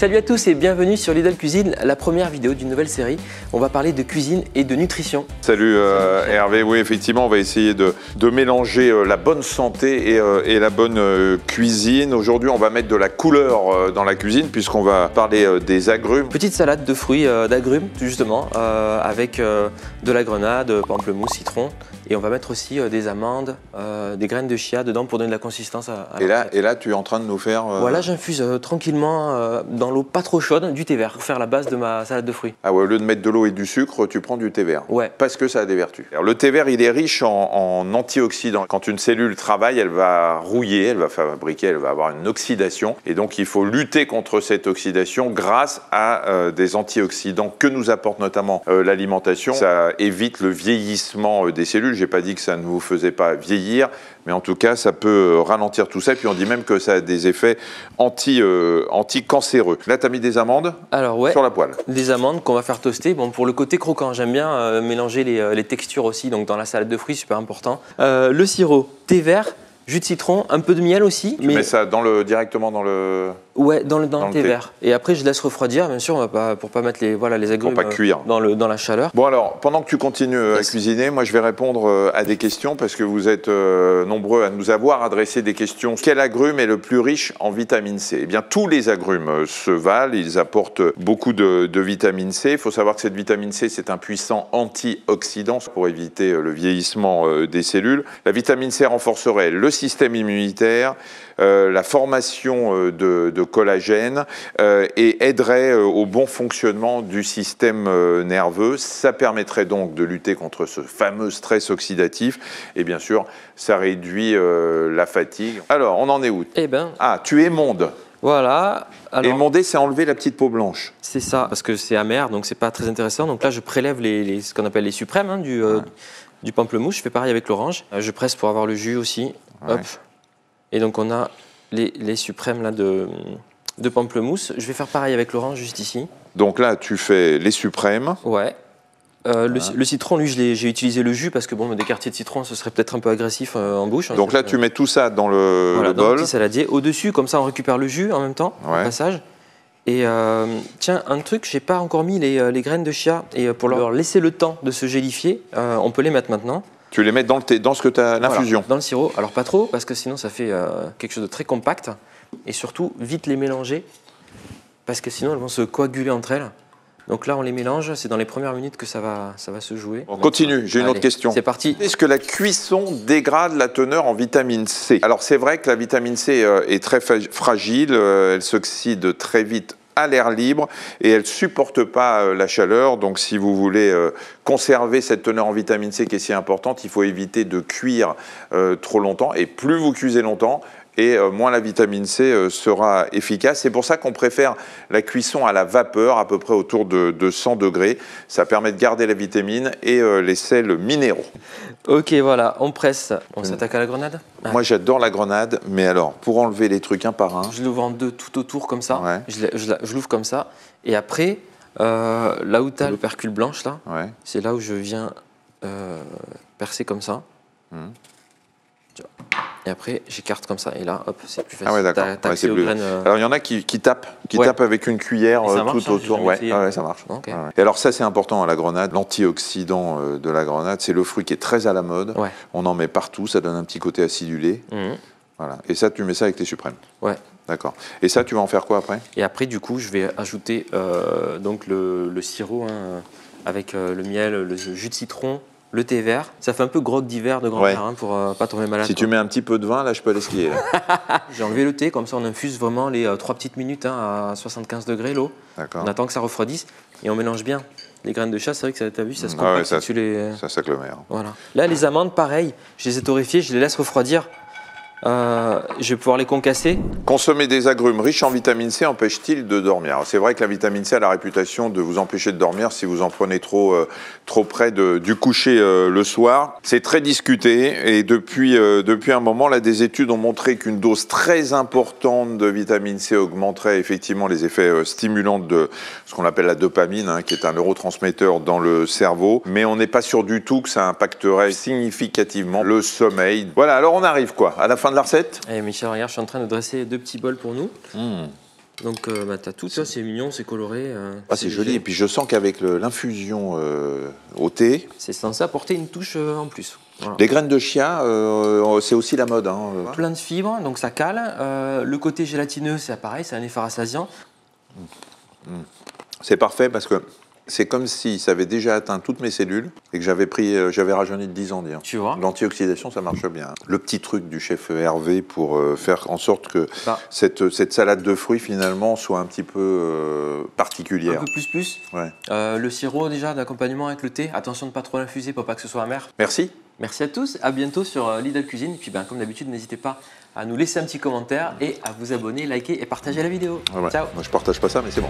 Salut à tous et bienvenue sur Lidl Cuisine, la première vidéo d'une nouvelle série. On va parler de cuisine et de nutrition. Salut Hervé, oui effectivement on va essayer de mélanger la bonne santé et la bonne cuisine. Aujourd'hui on va mettre de la couleur dans la cuisine puisqu'on va parler des agrumes. Petite salade de fruits, d'agrumes justement, avec de la grenade, pamplemousse, citron. Et on va mettre aussi des amandes, des graines de chia dedans pour donner de la consistance à la et là tu es en train de nous faire… Voilà, j'infuse tranquillement dans l'eau pas trop chaude du thé vert pour faire la base de ma salade de fruits. Ah ouais, au lieu de mettre de l'eau et du sucre, tu prends du thé vert. Ouais. Parce que ça a des vertus. Alors, le thé vert, il est riche en antioxydants. Quand une cellule travaille, elle va rouiller, elle va avoir une oxydation. Et donc, il faut lutter contre cette oxydation grâce à des antioxydants que nous apporte notamment l'alimentation. Ça évite le vieillissement des cellules. J'ai pas dit que ça ne vous faisait pas vieillir, mais en tout cas, ça peut ralentir tout ça. Et puis, on dit même que ça a des effets anti-cancéreux. Là, tu as mis des amandes. Alors, ouais, sur la poêle. Des amandes qu'on va faire toaster. Bon, pour le côté croquant, j'aime bien mélanger les textures aussi. Donc, dans la salade de fruits, super important. Le sirop, thé vert, jus de citron, un peu de miel aussi. Tu mets ça directement dans le… Ouais, dans le thé vert. Et après, je laisse refroidir, bien sûr, pour pas mettre les agrumes pour pas cuire. Dans la chaleur. Bon alors, pendant que tu continues à cuisiner, moi je vais répondre à des questions parce que vous êtes nombreux à nous avoir adressé des questions. Quel agrume est le plus riche en vitamine C? Eh bien, tous les agrumes se valent, ils apportent beaucoup de vitamine C. Il faut savoir que cette vitamine C, c'est un puissant antioxydant pour éviter le vieillissement des cellules. La vitamine C renforcerait le système immunitaire, la formation de collagène et aiderait au bon fonctionnement du système nerveux. Ça permettrait donc de lutter contre ce fameux stress oxydatif et bien sûr, ça réduit la fatigue. Alors, on en est où? Eh ben… Ah, tu émondes. Voilà. Alors, émonder, c'est enlever la petite peau blanche. C'est ça, parce que c'est amer, donc c'est pas très intéressant. Donc là, je prélève ce qu'on appelle les suprêmes hein, du pamplemousse. Je fais pareil avec l'orange. Je presse pour avoir le jus aussi. Ouais. Hop. Et donc on a les suprêmes là, de pamplemousse. Je vais faire pareil avec l'orange juste ici. Donc là, tu fais les suprêmes. Ouais. Le citron, lui, j'ai utilisé le jus parce que bon, des quartiers de citron, ce serait peut-être un peu agressif en bouche. Hein, donc là, tu mets tout ça dans le dans bol. le petit saladier. Au-dessus, comme ça, on récupère le jus en même temps, au passage. Et tiens, un truc, j'ai pas encore mis les graines de chia. Et pour leur laisser le temps de se gélifier, on peut les mettre maintenant. Tu les mets dans ce que tu as, l'infusion. Voilà, dans le sirop. Alors pas trop, parce que sinon ça fait quelque chose de très compact. Et surtout, vite les mélanger, parce que sinon elles vont se coaguler entre elles. Donc là, on les mélange, c'est dans les premières minutes que ça va se jouer. On continue, j'ai une autre question. C'est parti. Est-ce que la cuisson dégrade la teneur en vitamine C? Alors c'est vrai que la vitamine C est très fragile, elle s'oxyde très vite à l'air libre et elle ne supporte pas la chaleur. Donc si vous voulez conserver cette teneur en vitamine C qui est si importante, il faut éviter de cuire trop longtemps. Et plus vous cuisez longtemps, et moins la vitamine C sera efficace. C'est pour ça qu'on préfère la cuisson à la vapeur, à peu près autour de 100 degrés. Ça permet de garder la vitamine et les sels minéraux. Ok, voilà, on presse. On s'attaque à la grenade. Moi, j'adore la grenade, mais alors, pour enlever les trucs un par un… Je l'ouvre en deux tout autour comme ça. Ouais. Je l'ouvre comme ça. Et après, là où tu as l'opercule blanche, là, c'est là où je viens percer comme ça. Et après, j'écarte comme ça. Et là, hop, c'est plus facile. Ah ouais, d'accord. T'as aux graines, Alors, il y en a qui tapent avec une cuillère tout autour. Ouais, ça marche. Okay. Ouais. Et alors, ça, c'est important à la grenade. L'antioxydant de la grenade, c'est le fruit qui est très à la mode. Ouais. On en met partout. Ça donne un petit côté acidulé. Voilà. Et ça, tu mets ça avec tes suprêmes. Ouais. D'accord. Et ça, tu vas en faire quoi après? Et après, du coup, je vais ajouter donc le sirop avec le miel, le jus de citron, le thé vert. Ça fait un peu grogue d'hiver de grand-mère pour pas tomber malade. Si tu mets un petit peu de vin, là, je peux aller skier. J'ai enlevé le thé, comme ça on infuse vraiment les 3 petites minutes à 75 degrés l'eau. On attend que ça refroidisse et on mélange bien. Les graines de chia, c'est vrai que tu as vu, ça se compacte. Ça s'agglomère. Voilà. Là, les amandes, pareil, je les ai torréfiées, je les laisse refroidir. Je vais pouvoir les concasser. Consommer des agrumes riches en vitamine C empêche-t-il de dormir? C'est vrai que la vitamine C a la réputation de vous empêcher de dormir si vous en prenez trop près du coucher le soir. C'est très discuté et depuis un moment, là, des études ont montré qu'une dose très importante de vitamine C augmenterait effectivement les effets stimulants de ce qu'on appelle la dopamine, qui est un neurotransmetteur dans le cerveau. Mais on n'est pas sûr du tout que ça impacterait significativement le sommeil. Voilà, alors on arrive quoi? À la fin de la recette? Michel, regarde, je suis en train de dresser 2 petits bols pour nous. Donc tu as tout ça, c'est mignon, c'est coloré. Ah, c'est joli. Et puis je sens qu'avec l'infusion au thé... C'est censé apporter une touche en plus. Voilà. Les graines de chia, c'est aussi la mode. Hein. Plein de fibres, donc ça cale. Le côté gélatineux, c'est pareil, c'est un effet rassasiant. C'est parfait parce que c'est comme si ça avait déjà atteint toutes mes cellules et que j'avais rajeuni de 10 ans. Dire. Tu vois. L'antioxydation, ça marche bien. Le petit truc du chef Hervé pour faire en sorte que Bah. cette salade de fruits, finalement, soit un petit peu particulière. Un peu plus. Ouais. Le sirop, déjà, d'accompagnement avec le thé. Attention de ne pas trop l'infuser pour pas que ce soit amer. Merci. Merci à tous, à bientôt sur Lidl Cuisine. Et puis, comme d'habitude, n'hésitez pas à nous laisser un petit commentaire et à vous abonner, liker et partager la vidéo. Ouais. Ciao. Moi, je partage pas ça, mais c'est bon.